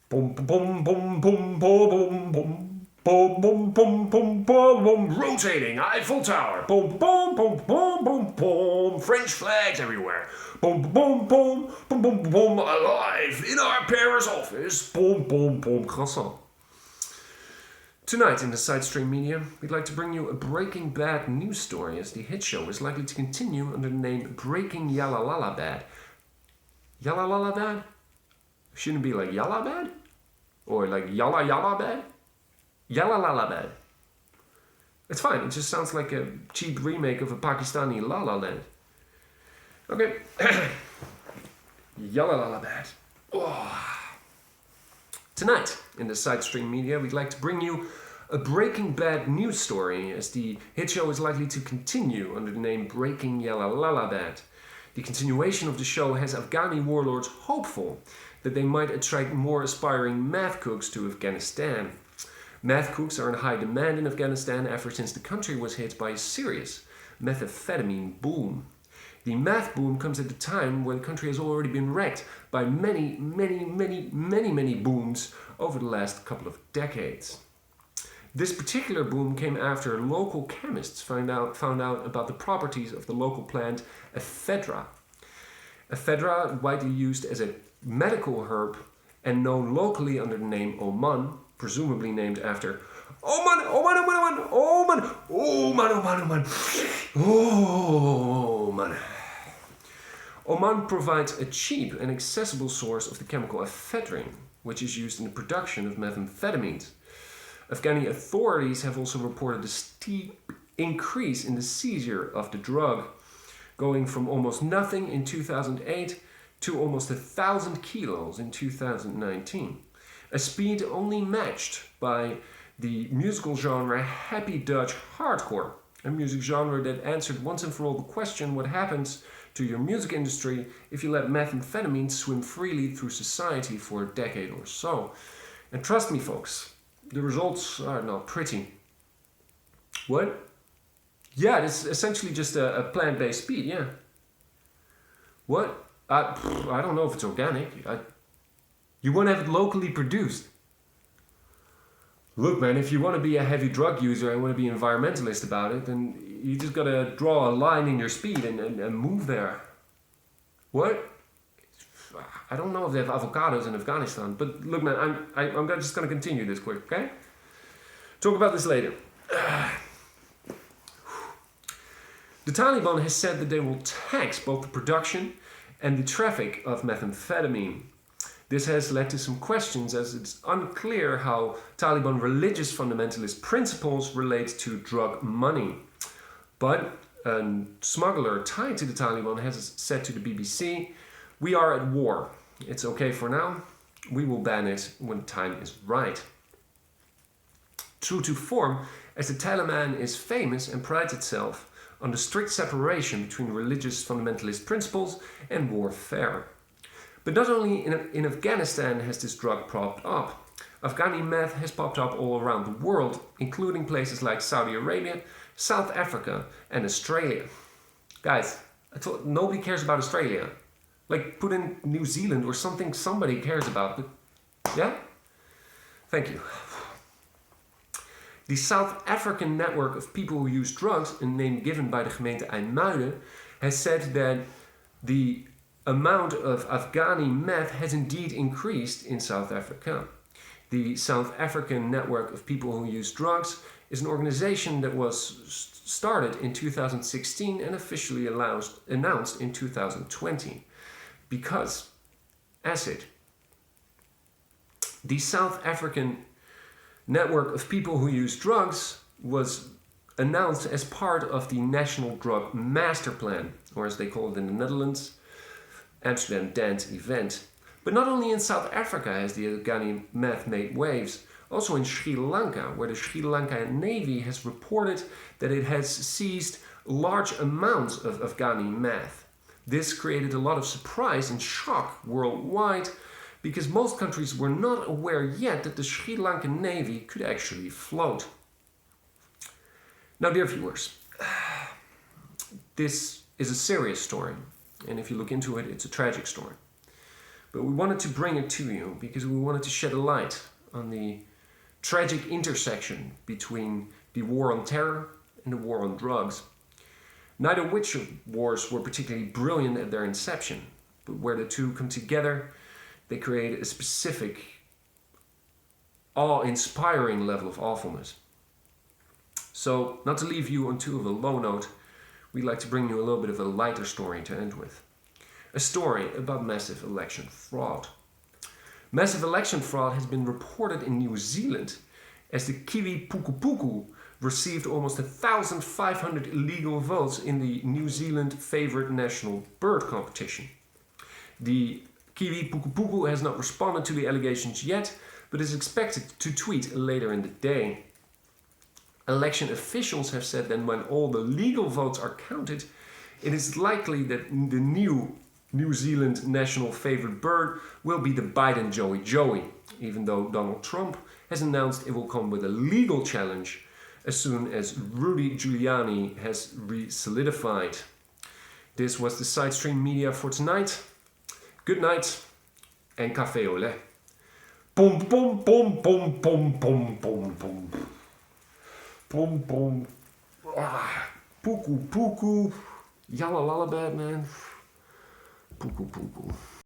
Boom, boom, boom, boom, boom, boom, boom. Boom, boom, boom, boom, boom, boom. Rotating Eiffel Tower. Boom, boom, boom, boom, boom, boom. French flags everywhere. Boom, boom, boom, boom, boom, boom. Alive in our Paris office. Boom, boom, boom. Croissant. Tonight in the Sidestream Media, we'd like to bring you a Breaking Bad news story as the hit show is likely to continue under the name Breaking Yalla Bad. Yalla Bad? Shouldn't it be like Yalla Bad? Or like Yalla Bad? Yalla Bad. It's fine, it just sounds like a cheap remake of a Pakistani La La Land. Okay. Yalla Bad. Oh. Tonight, in the Sidestream Media, we'd like to bring you a Breaking Bad news story as the hit show is likely to continue under the name Breaking Yalla Bad. The continuation of the show has Afghani warlords hopeful that they might attract more aspiring meth cooks to Afghanistan. Meth cooks are in high demand in Afghanistan ever since the country was hit by a serious methamphetamine boom. The meth boom comes at a time where the country has already been wrecked by many booms over the last couple of decades. This particular boom came after local chemists found out about the properties of the local plant ephedra. Ephedra, widely used as a medical herb and known locally under the name Oman, presumably named after Oman. Oman provides a cheap and accessible source of the chemical ephedrine, which is used in the production of methamphetamines. Afghani authorities have also reported a steep increase in the seizure of the drug, going from almost nothing in 2008 to almost 1,000 kilos in 2019. A speed only matched by the musical genre happy Dutch hardcore, a music genre that answered once and for all the question what happens to your music industry if you let methamphetamine swim freely through society for a decade or so. And trust me folks, the results are not pretty. What? Yeah, it's essentially just a plant-based speed, yeah. What? I don't know if it's organic. You want to have it locally produced. Look man, if you want to be a heavy drug user and want to be an environmentalist about it, then you just gotta draw a line in your speed and move there. What? I don't know if they have avocados in Afghanistan, but look man, I'm just gonna continue this quick, okay? Talk about this later. The Taliban has said that they will tax both the production and the traffic of methamphetamine. This has led to some questions as it's unclear how Taliban religious fundamentalist principles relate to drug money. But a smuggler tied to the Taliban has said to the BBC, "We are at war. It's okay for now. We will ban it when time is right." True to form, as the Taliban is famous and prides itself on the strict separation between religious fundamentalist principles and warfare. But not only in Afghanistan has this drug popped up. Afghani meth has popped up all around the world, including places like Saudi Arabia, South Africa, and Australia. Guys, I thought nobody cares about Australia. Like, put in New Zealand or something somebody cares about. But yeah? Thank you. The South African network of people who use drugs, a name given by the gemeente IJmuiden, has said that the amount of Afghani meth has indeed increased in South Africa. The South African Network of People Who Use Drugs is an organization that was started in 2016 and officially announced in 2020. Because acid. The South African Network of People Who Use Drugs was announced as part of the National Drug Master Plan, or as they call it in the Netherlands, Amsterdam Dance event. But not only in South Africa has the Afghani meth made waves, also in Sri Lanka, where the Sri Lankan Navy has reported that it has seized large amounts of Afghani meth. This created a lot of surprise and shock worldwide because most countries were not aware yet that the Sri Lankan Navy could actually float. Now, dear viewers, this is a serious story. And if you look into it, it's a tragic story. But we wanted to bring it to you because we wanted to shed a light on the tragic intersection between the war on terror and the war on drugs. Neither which of wars were particularly brilliant at their inception, but where the two come together, they create a specific, awe-inspiring level of awfulness. So, not to leave you on too of a low note, we'd like to bring you a little bit of a lighter story to end with. A story about massive election fraud. Massive election fraud has been reported in New Zealand as the Kiwi Puku received almost 1,500 illegal votes in the New Zealand favourite national bird competition. The Kiwi Puku has not responded to the allegations yet, but is expected to tweet later in the day. Election officials have said that when all the legal votes are counted, it is likely that the new New Zealand national favourite bird will be the Biden Joey, even though Donald Trump has announced it will come with a legal challenge as soon as Rudy Giuliani has re-solidified. This was the Sidestream Media for tonight. Good night and café au lait. Pom pom pom pom pom pom pom pom. Pom pom. Puku puku. Yalla lalla bad man. Puku puku.